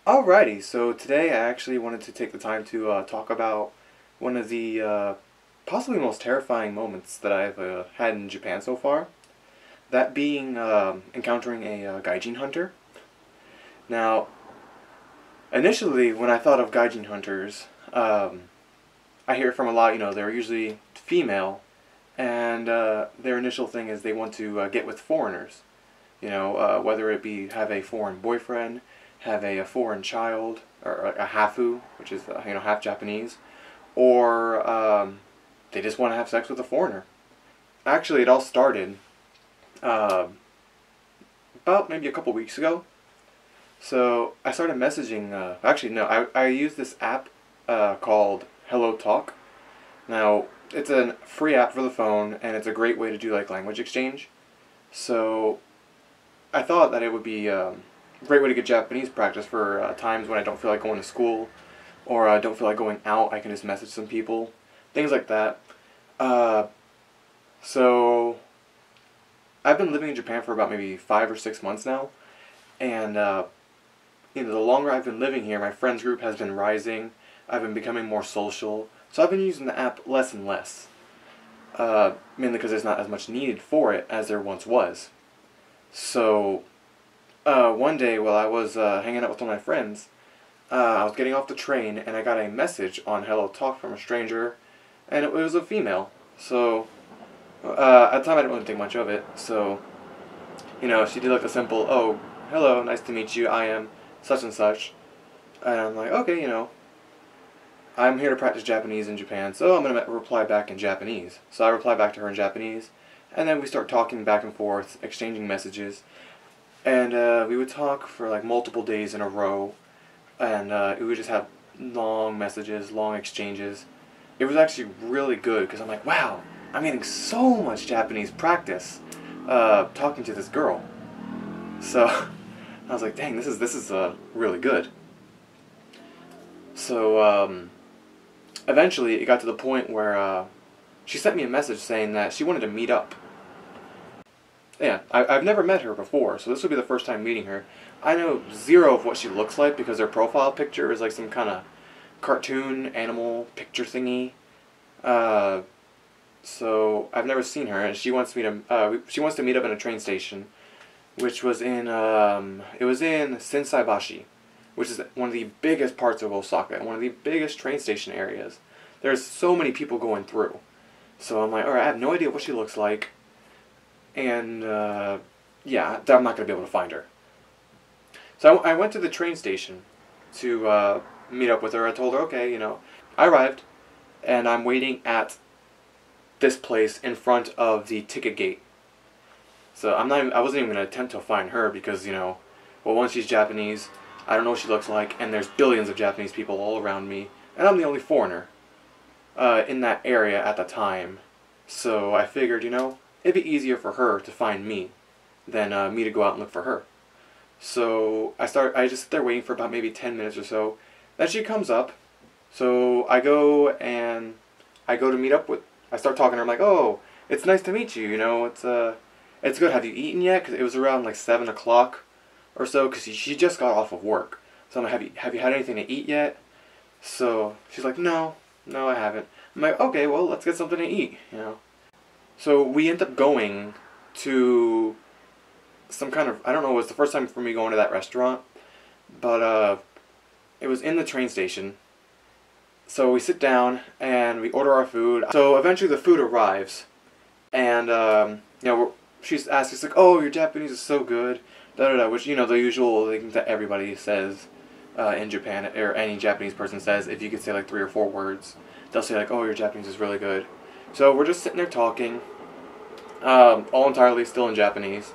Alrighty, so today I actually wanted to take the time to talk about one of the possibly most terrifying moments that I've had in Japan so far. That being encountering a Gaijin hunter. Now, initially, when I thought of Gaijin hunters, I hear from a lot, they're usually female, and their initial thing is they want to get with foreigners. Whether it be have a foreign boyfriend, have a foreign child, or a hafu, which is half Japanese, or they just want to have sex with a foreigner. Actually, it all started uh, about maybe a couple weeks ago. So I started messaging. Actually, no, I used this app called Hello Talk. Now it's a free app for the phone, and it's a great way to do like language exchange. So I thought that it would be a great way to get Japanese practice for times when I don't feel like going to school or I don't feel like going out. I can just message some people, things like that. Uh, so I've been living in Japan for about maybe 5 or 6 months now, and the longer I've been living here, my friends group has been rising. I've been becoming more social, so I've been using the app less and less. Mainly because there's not as much needed for it as there once was. So, one day while I was hanging out with one of my friends, I was getting off the train and I got a message on Hello Talk from a stranger, and it was a female. So, at the time I didn't really think much of it. So, she did like a simple, "Oh, hello, nice to meet you. I am such and such," and I'm like, okay, I'm here to practice Japanese in Japan, so I'm gonna reply back in Japanese. So I reply back to her in Japanese, and then we start talking back and forth, exchanging messages. And we would talk for like multiple days in a row, and we would just have long messages, long exchanges. It was actually really good because I'm like, wow, I'm getting so much Japanese practice talking to this girl. So I was like, dang, this is really good. So eventually it got to the point where she sent me a message saying that she wanted to meet up. Yeah, I've never met her before, so this would be the first time meeting her. I know zero of what she looks like because her profile picture is like some kind of cartoon animal picture thingy. Uh, so I've never seen her, and she wants me to. She wants to meet up in a train station, which was in it was in Shinsaibashi, which is one of the biggest parts of Osaka, and one of the biggest train station areas. There's so many people going through. So I'm like, alright, I have no idea what she looks like. And, yeah, I'm not going to be able to find her. So I went to the train station to meet up with her. I told her, okay, I arrived, and I'm waiting at this place in front of the ticket gate. So I wasn't even going to attempt to find her because, well, one, she's Japanese, I don't know what she looks like, and there's billions of Japanese people all around me, and I'm the only foreigner in that area at the time. So I figured, it'd be easier for her to find me than me to go out and look for her. So I just sit there waiting for about maybe 10 minutes or so. Then she comes up. So I go to meet up with, I start talking to her. I'm like, oh, it's nice to meet you, it's good. Have you eaten yet? Because it was around like 7 o'clock or so, because she just got off of work. So I'm like, have you had anything to eat yet? So she's like, no, I haven't. I'm like, okay, well, let's get something to eat, So we end up going to some kind of, I don't know, it was the first time for me going to that restaurant, but it was in the train station. So we sit down and we order our food. So eventually the food arrives, and she's asking, she's like, oh, your Japanese is so good, da da da, which, the usual thing that everybody says in Japan, or any Japanese person says. If you could say like 3 or 4 words, they'll say like, oh, your Japanese is really good. So we're just sitting there talking, all entirely still in Japanese,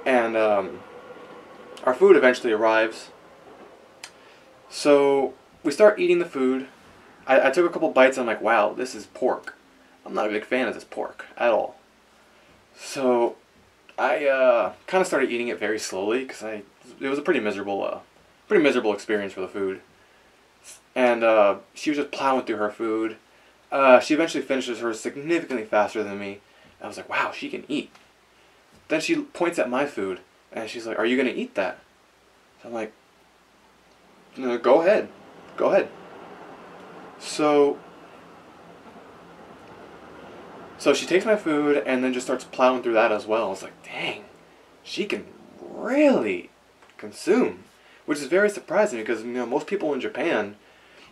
and our food eventually arrives. So we start eating the food. I took a couple bites and I'm like, wow, this is pork. I'm not a big fan of this pork at all. So I kind of started eating it very slowly because it was a pretty miserable experience for the food. And she was just plowing through her food. She eventually finishes hers significantly faster than me. I was like, wow, she can eat. Then she points at my food, and she's like, are you going to eat that? So I'm like, Go ahead. Go ahead. So, so she takes my food and then just starts plowing through that as well. It's like, dang, she can really consume, which is very surprising because most people in Japan,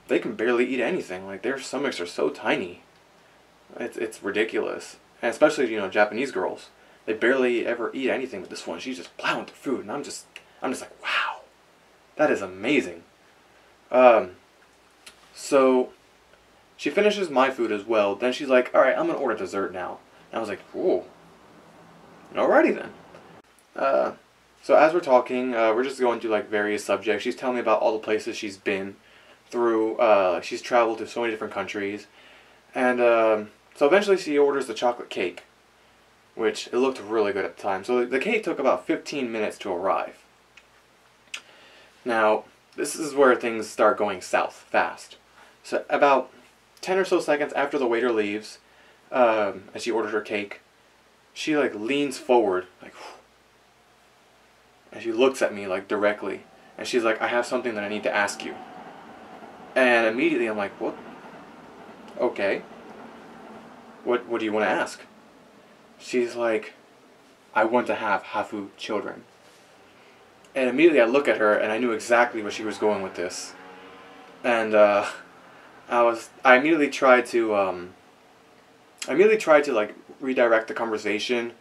they can barely eat anything. Like their stomachs are so tiny, it's ridiculous. And especially Japanese girls, they barely ever eat anything. But this one, she's just plowing through food, and I'm just like, wow, that is amazing. So she finishes my food as well. Then she's like, all right, I'm gonna order dessert now. And I was like, ooh, alrighty then. So as we're talking, we're just going through like various subjects. She's telling me about all the places she's been through. She's traveled to so many different countries, and so eventually she orders the chocolate cake, which it looked really good at the time. So the cake took about 15 minutes to arrive. Now this is where things start going south fast. So about 10 or so seconds after the waiter leaves, as she orders her cake, she like leans forward like. And she looks at me like directly, and she's like, I have something that I need to ask you. And immediately I'm like, what? Okay. What do you want to ask? She's like, I want to have Hafu children. And immediately I look at her and I knew exactly where she was going with this. And I immediately tried to like redirect the conversation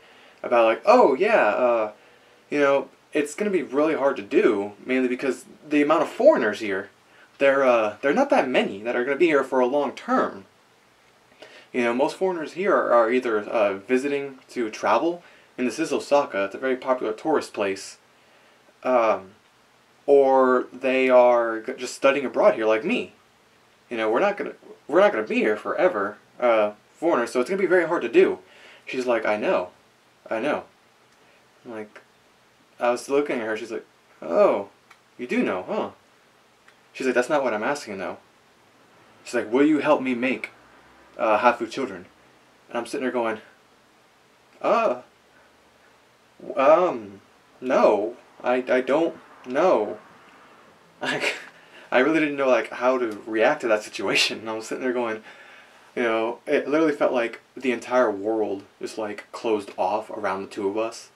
about like, oh yeah, it's going to be really hard to do, mainly because the amount of foreigners here, they're not that many that are going to be here for a long term. Most foreigners here are either visiting to travel, and this is Osaka, it's a very popular tourist place, or they are just studying abroad here like me. We're not gonna be here forever, foreigners, so it's going to be very hard to do. She's like, I know. I'm like, I was looking at her, she's like, oh, you do know, huh? She's like, that's not what I'm asking, though. She's like, will you help me make Hafu children? And I'm sitting there going, no, I don't know. I really didn't know, like, how to react to that situation. And I was sitting there going, it literally felt like the entire world just, like, closed off around the two of us.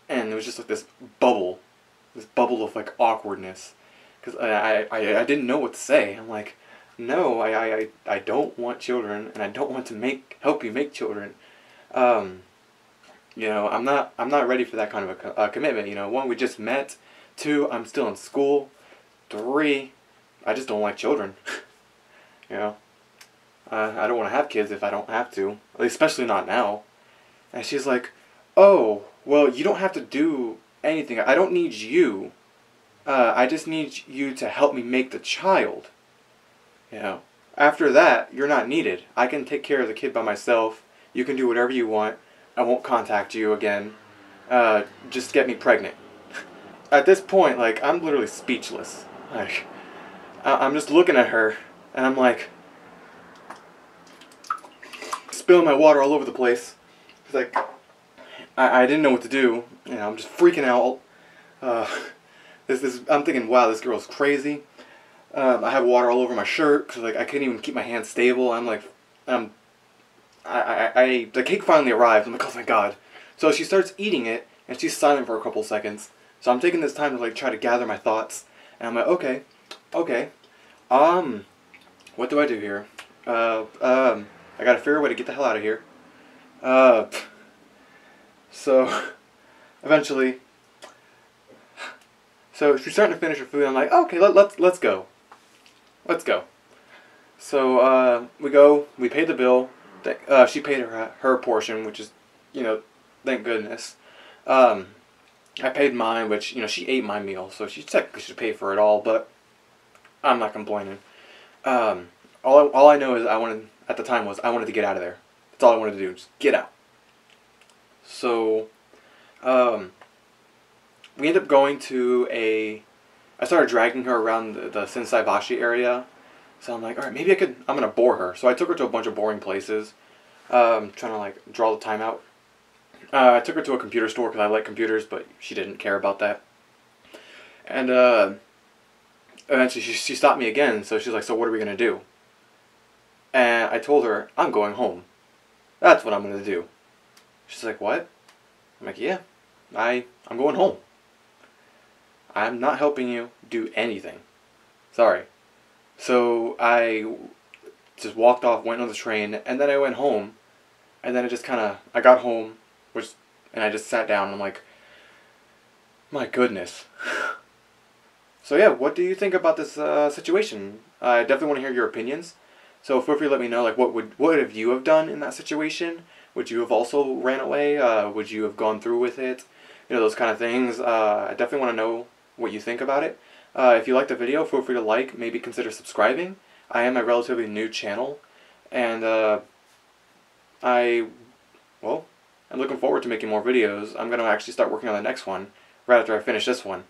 And it was just like this bubble of like awkwardness, because I didn't know what to say. I'm like, no, I don't want children, and I don't want to help you make children. I'm not ready for that kind of a commitment. One, we just met. Two, I'm still in school. Three, I just don't like children. I don't want to have kids if I don't have to, especially not now. And she's like, oh, well, you don't have to do anything. I don't need you. I just need you to help me make the child. After that, you're not needed. I can take care of the kid by myself. You can do whatever you want. I won't contact you again. Just get me pregnant. At this point, like, I'm literally speechless. Like, I'm just looking at her, and I'm like, spilling my water all over the place. It's like, I didn't know what to do. I'm just freaking out. I'm thinking, wow, this girl's crazy. I have water all over my shirt because like I couldn't even keep my hands stable. I'm like, the cake finally arrived. I'm like, oh my god. So she starts eating it, and she's silent for a couple seconds. So I'm taking this time to like try to gather my thoughts, and I'm like, okay, what do I do here? I gotta figure a way to get the hell out of here. So, eventually, so she's starting to finish her food. I'm like, okay, let's go. Let's go. So, we go, we paid the bill. She paid her portion, which is, thank goodness. I paid mine, which, she ate my meal, so she technically should pay for it all, but I'm not complaining. All I know is I wanted to get out of there. That's all I wanted to do, just get out. So, we ended up going to I started dragging her around the Shinsaibashi area. So I'm like, alright, maybe I'm going to bore her. So I took her to a bunch of boring places, trying to like draw the time out. I took her to a computer store because I like computers, but she didn't care about that. And eventually she stopped me again, so she's like, so what are we going to do? And I told her, I'm going home. That's what I'm going to do. She's like, what? I'm like, yeah, I'm going home. I'm not helping you do anything. Sorry. So I just walked off, went on the train, and then I went home. And then I got home, and I just sat down, and I'm like, my goodness. So yeah, what do you think about this situation? I definitely want to hear your opinions. So feel free to let me know, like, what have you have done in that situation? Would you have also ran away? Would you have gone through with it? You know, those kind of things. I definitely want to know what you think about it. If you liked the video, feel free to like, maybe consider subscribing. I am a relatively new channel, and I'm looking forward to making more videos. I'm going to actually start working on the next one right after I finish this one.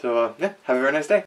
So, yeah, have a very nice day.